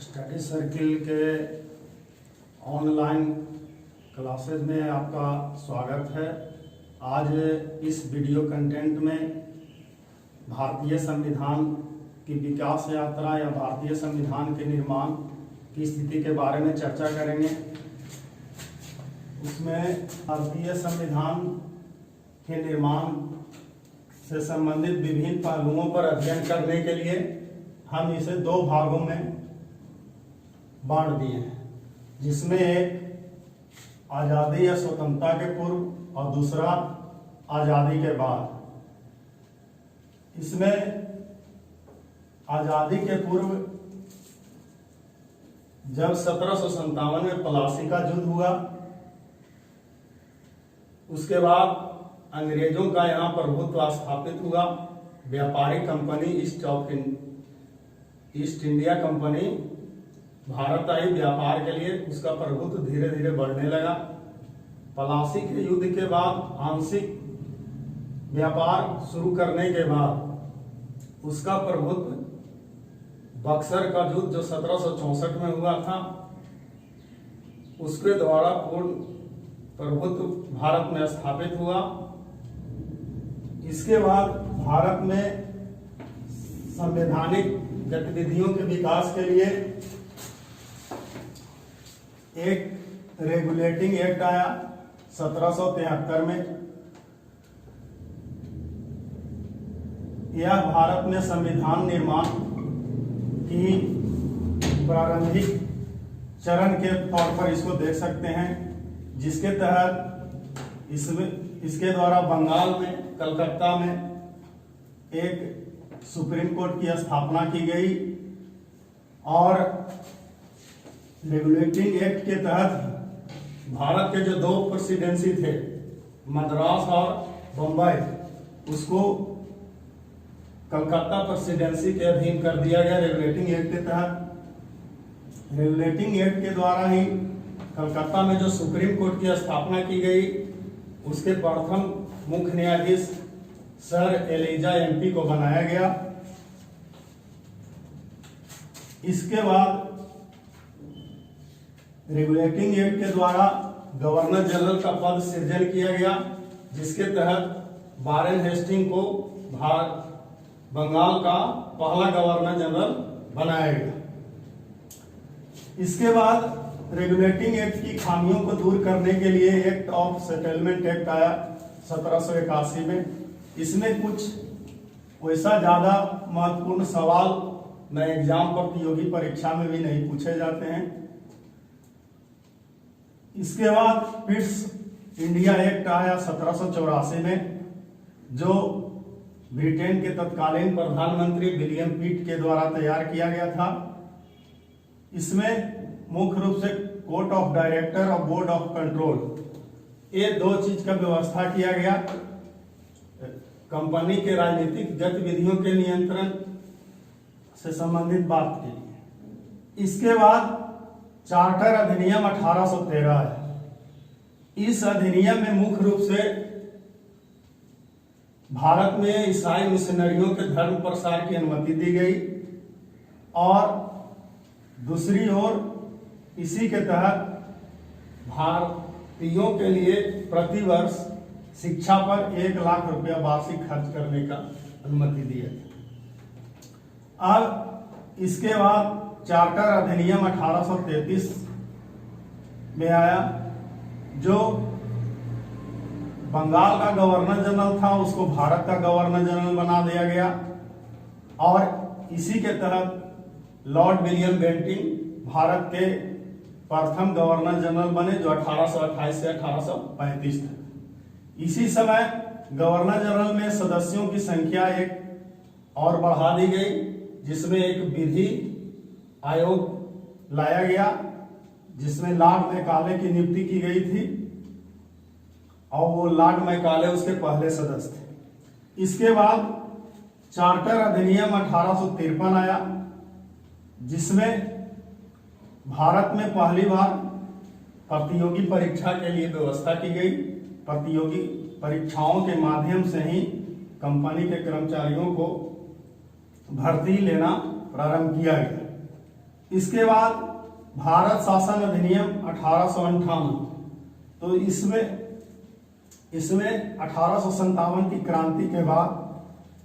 Study circle के online classes में आपका स्वागत है। आज इस वीडियो कंटेंट में भारतीय संविधान की विकास यात्रा या भारतीय संविधान के निर्माण की स्थिति के बारे में चर्चा करेंगे। उसमें भारतीय संविधान के निर्माण से संबंधित विभिन्न पहलुओं पर अध्ययन करने के लिए हम इसे दो भागों में बांट दिए हैं, जिसमें एक आज़ादी या स्वतंत्रता के पूर्व और दूसरा आज़ादी के बाद। इसमें आज़ादी के पूर्व जब 1757 में प्लासी का युद्ध हुआ, उसके बाद अंग्रेजों का यहाँ प्रभुत्व स्थापित हुआ। व्यापारिक company East India Company Bharat आई व्यापार के लिए, उसका प्रभुत्व धीरे धीरे बढ़ने लगा। प्लासी के युद्ध के बाद आंशिक व्यापार शुरू करने के बाद उसका प्रभुत्व बक्सर का युद्ध जो 1764 में हुआ था, उसके द्वारा पूर्ण प्रभुत्व भारत में स्थापित हुआ। इसके बाद भारत में संवैधानिक गतिविधियों के विकास के लिए एक रेगुलेटिंग एक्ट आया 1773 में। यह भारत में संविधान निर्माण की प्रारंभिक चरण के तौर पर इसको देख सकते हैं, जिसके तहत इसके द्वारा बंगाल में कलकत्ता में एक सुप्रीम कोर्ट की स्थापना की गई और रेगुलेटिंग एक्ट के तहत भारत के जो दो प्रेसिडेंसी थे, मद्रास और बम्बई, उसको कलकत्ता प्रेसिडेंसी के अधीन कर दिया गया रेगुलेटिंग एक्ट के तहत। रेगुलेटिंग एक्ट के द्वारा ही कलकत्ता में जो सुप्रीम कोर्ट की स्थापना की गई, उसके प्रथम मुख्य न्यायाधीश सर एलिजा एमपी को बनाया गया। इसके बाद रेगुलेटिंग एक्ट के द्वारा गवर्नर जनरल का पद सृजन किया गया, जिसके तहत वारेन हेस्टिंग को बंगाल का पहला गवर्नर जनरल बनाया गया। इसके बाद रेगुलेटिंग एक्ट की खामियों को दूर करने के लिए एक्ट ऑफ सेटलमेंट एक्ट आया 1781 में। इसमें कुछ वैसा ज्यादा महत्वपूर्ण सवाल न एग्जाम प्रतियोगी परीक्षा में भी नहीं पूछे जाते हैं। इसके बाद पिट्स इंडिया एक्ट आया 1784 में, जो ब्रिटेन के तत्कालीन प्रधानमंत्री विलियम पिट के द्वारा तैयार किया गया था। इसमें मुख्य रूप से कोर्ट ऑफ डायरेक्टर और बोर्ड ऑफ कंट्रोल, ये दो चीज का व्यवस्था किया गया कंपनी के राजनीतिक गतिविधियों के नियंत्रण से संबंधित बात के लिए। इसके बाद चार्टर अधिनियम 1813 है। इस अधिनियम में मुख्य रूप से भारत में ईसाई मिशनरियों के धर्म प्रसार की अनुमति दी गई और दूसरी ओर इसी के तहत भारतीयों के लिए प्रतिवर्ष शिक्षा पर 1 लाख रुपया वार्षिक खर्च करने का अनुमति दी है। अब इसके बाद चार्टर अधिनियम 1833 में आया, जो बंगाल का गवर्नर जनरल था उसको भारत का गवर्नर जनरल बना दिया गया और इसी के तहत लॉर्ड विलियम बेंटिंग भारत के प्रथम गवर्नर जनरल बने, जो 1828 से 1835 तक। इसी समय गवर्नर जनरल में सदस्यों की संख्या एक और बढ़ा दी गई, जिसमें एक विधि आयोग लाया गया, जिसमें लॉर्ड मैकाले की नियुक्ति की गई थी और वो लॉर्ड मैकाले उसके पहले सदस्य थे। इसके बाद चार्टर अधिनियम 1853 आया, जिसमें भारत में पहली बार प्रतियोगी परीक्षा के लिए व्यवस्था की गई। प्रतियोगी परीक्षाओं के माध्यम से ही कंपनी के कर्मचारियों को भर्ती लेना प्रारंभ किया गया। इसके बाद भारत शासन अधिनियम 1858, तो इसमें 1857 की क्रांति के बाद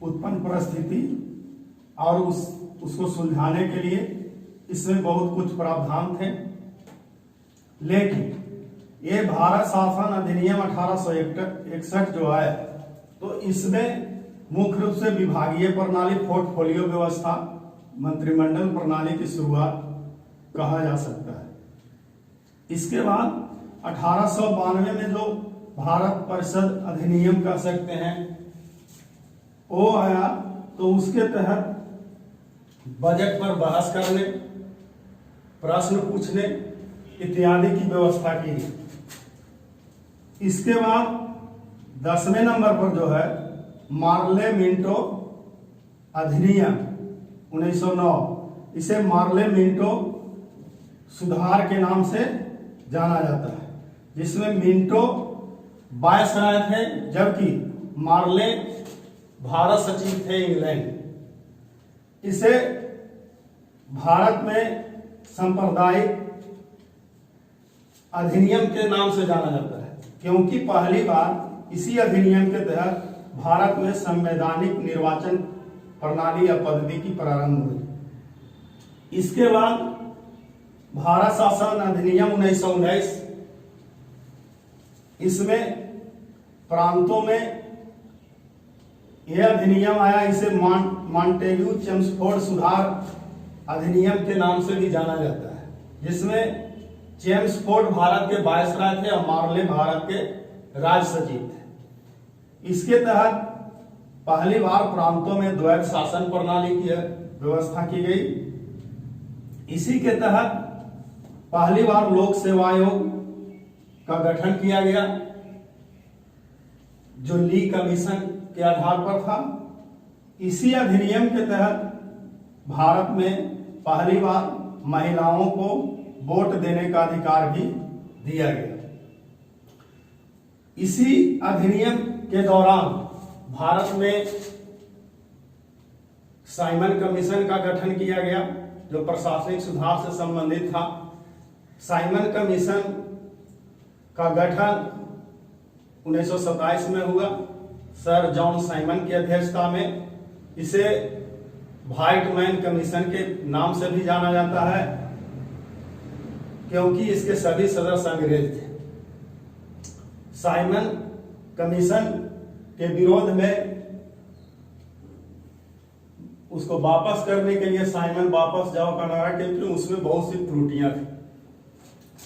उत्पन्न परिस्थिति और उसको सुलझाने के लिए इसमें बहुत कुछ प्रावधान थे। लेकिन ये भारत शासन अधिनियम 1861 जो है, तो इसमें मुख्य रूप से विभागीय प्रणाली, पोर्टफोलियो व्यवस्था, मंत्रिमंडल प्रणाली की शुरुआत कहा जा सकता है। इसके बाद 1892 में जो भारत परिषद अधिनियम कह सकते हैं वो आया, तो उसके तहत बजट पर बहस करने, प्रश्न पूछने इत्यादि की व्यवस्था की गई। इसके बाद 10वें नंबर पर जो है मार्ले मिंटो अधिनियम 1909, इसे मार्ले मिंटो सुधार के नाम से जाना जाता है, जिसमें मिंटो वायसराय थे जबकि मार्ले भारत सचिव थे इंग्लैंड। इसे भारत में सांप्रदायिक अधिनियम के नाम से जाना जाता है, क्योंकि पहली बार इसी अधिनियम के तहत भारत में संवैधानिक निर्वाचन प्रणाली या पद्धति की प्रारंभ हुई। इसके बाद भारत शासन अधिनियम 1919, इसमें प्रांतों में यह अधिनियम आया, इसे मॉन्टेग्यू चेम्सफोर्ड सुधार अधिनियम के नाम से भी जाना जाता है, जिसमें चेम्सफोर्ड भारत के वायसराय थे और मार्ले भारत के राज सचिव थे। इसके तहत पहली बार प्रांतों में द्वैत शासन प्रणाली की व्यवस्था की गई। इसी के तहत पहली बार लोक सेवा आयोग का गठन किया गया, जो ली कमीशन के आधार पर था। इसी अधिनियम के तहत भारत में पहली बार महिलाओं को वोट देने का अधिकार भी दिया गया। इसी अधिनियम के दौरान भारत में साइमन कमीशन का गठन किया गया, जो प्रशासनिक सुधार से संबंधित था। साइमन कमीशन का गठन 1927 में हुआ, सर जॉन साइमन की अध्यक्षता में। इसे व्हाइटमैन कमीशन के नाम से भी जाना जाता है, क्योंकि इसके सभी सदस्य अंग्रेज थे। साइमन कमीशन के विरोध में उसको वापस करने के लिए साइमन वापस जाओ का नारा, क्योंकि उसमें बहुत सी त्रुटियां थी।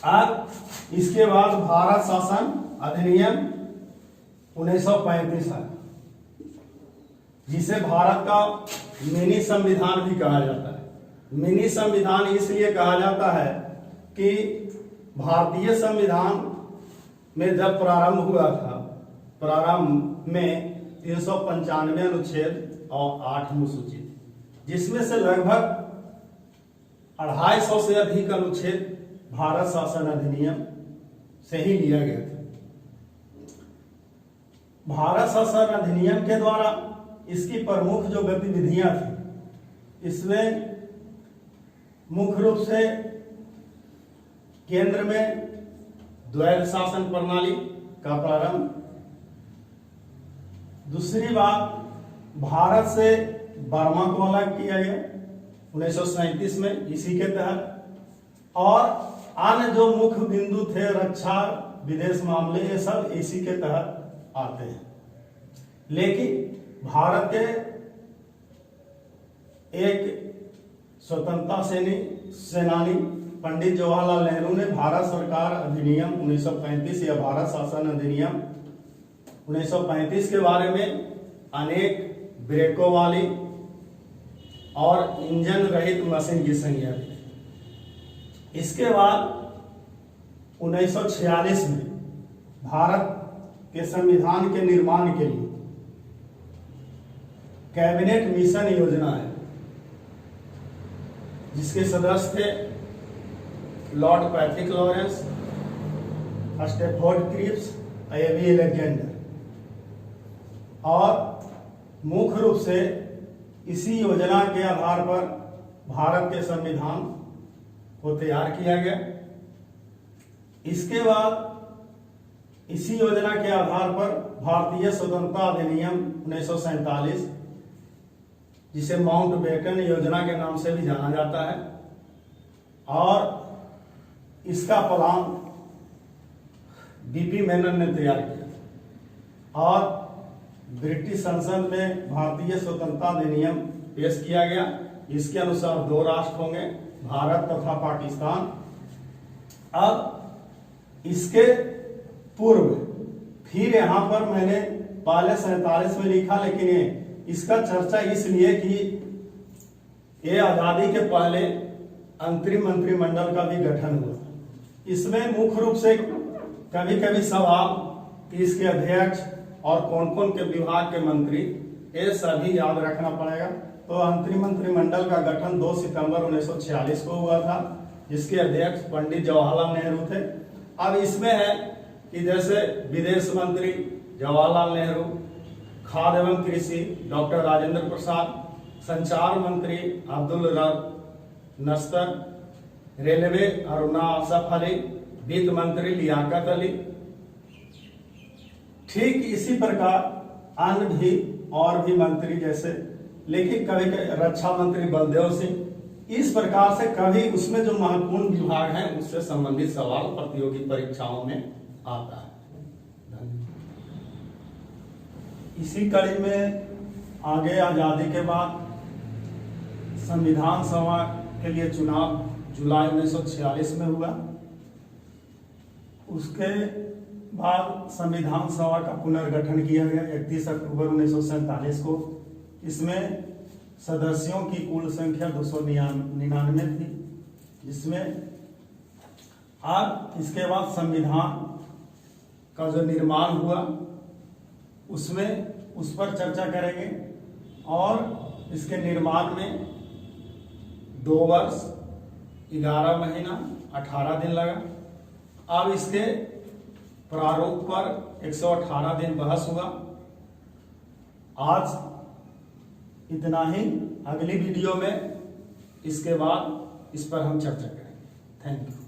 अब इसके बाद भारत शासन अधिनियम 1935 है, जिसे भारत का मिनी संविधान भी कहा जाता है। मिनी संविधान इसलिए कहा जाता है कि भारतीय संविधान में जब प्रारंभ हुआ था, प्रारंभ में 395 अनुच्छेद और 8 अनुसूचित, जिसमें से लगभग 250 से अधिक अनुच्छेद भारत शासन अधिनियम से ही लिया गया था। भारत शासन अधिनियम के द्वारा इसकी प्रमुख जो गतिविधियां थी, इसमें मुख्य रूप से केंद्र में द्वैत शासन प्रणाली का प्रारंभ। दूसरी बात, भारत से बर्मा को अलग किया गया 1937 में इसी के तहत, और अन्य जो मुख्य बिंदु थे, रक्षा, विदेश मामले, ये सब इसी के तहत आते हैं। लेकिन भारत के एक स्वतंत्रता सेनानी पंडित जवाहरलाल नेहरू ने भारत सरकार अधिनियम 1935 या भारत शासन अधिनियम 1935 के बारे में अनेक ब्रेकों वाली और इंजन रहित मशीन की संज्ञा दी। इसके बाद 1946 में भारत के संविधान के निर्माण के लिए कैबिनेट मिशन योजना है, जिसके सदस्य थे Lord Pethick Lawrence, Stafford Cripps, A V Alexander, और मुख्य रूप से इसी योजना के आधार पर भारत के संविधान को तैयार किया गया। इसके बाद इसी योजना के आधार पर भारतीय स्वतंत्रता अधिनियम 1947, जिसे माउंट बेटन योजना के नाम से भी जाना जाता है, और इसका प्लान बीपी मेनन ने तैयार किया और ब्रिटिश संसद में भारतीय स्वतंत्रता अधिनियम पेश किया गया। इसके अनुसार 2 राष्ट्र होंगे, भारत तथा पाकिस्तान। अब इसके पूर्व फिर यहाँ पर मैंने पहले 47 में लिखा, लेकिन इसका चर्चा इसलिए कि ये आजादी के पहले अंतरिम मंत्रिमंडल का भी गठन हुआ। इसमें मुख्य रूप से कभी कभी सवाल कि इसके अध्यक्ष और कौन कौन के विभाग के मंत्री, ये सभी याद रखना पड़ेगा। तो अंतरिम मंत्रिमंडल का गठन 2 सितंबर 1946 को हुआ था, जिसके अध्यक्ष पंडित जवाहरलाल नेहरू थे। अब इसमें है कि जैसे विदेश मंत्री जवाहरलाल नेहरू, खाद्य एवं कृषि डॉक्टर राजेंद्र प्रसाद, संचार मंत्री अब्दुल रब नस्तर, रेलवे अरुणा असफ अली, वित्त मंत्री लियाकत अली। ठीक इसी प्रकार अन्य भी और भी मंत्री जैसे, लेकिन कभी रक्षा मंत्री बलदेव सिंह। इस प्रकार से कभी उसमें जो महत्वपूर्ण विभाग हैं उससे संबंधित सवाल प्रतियोगी परीक्षाओं में आता है। इसी कड़ी में आगे आजादी के बाद संविधान सभा के लिए चुनाव जुलाई 1946 में हुआ। उसके बाद संविधान सभा का पुनर्गठन किया गया 31 अक्टूबर 1947 को। इसमें सदस्यों की कुल संख्या 299 थी, जिसमें अब इसके बाद संविधान का जो निर्माण हुआ उसमें उस पर चर्चा करेंगे। और इसके निर्माण में 2 वर्ष 11 महीना 18 दिन लगा। अब इसके प्रारूप पर 118 दिन बहस हुआ। आज इतना ही। अगली वीडियो में इसके बाद इस पर हम चर्चा करेंगे। Thank you.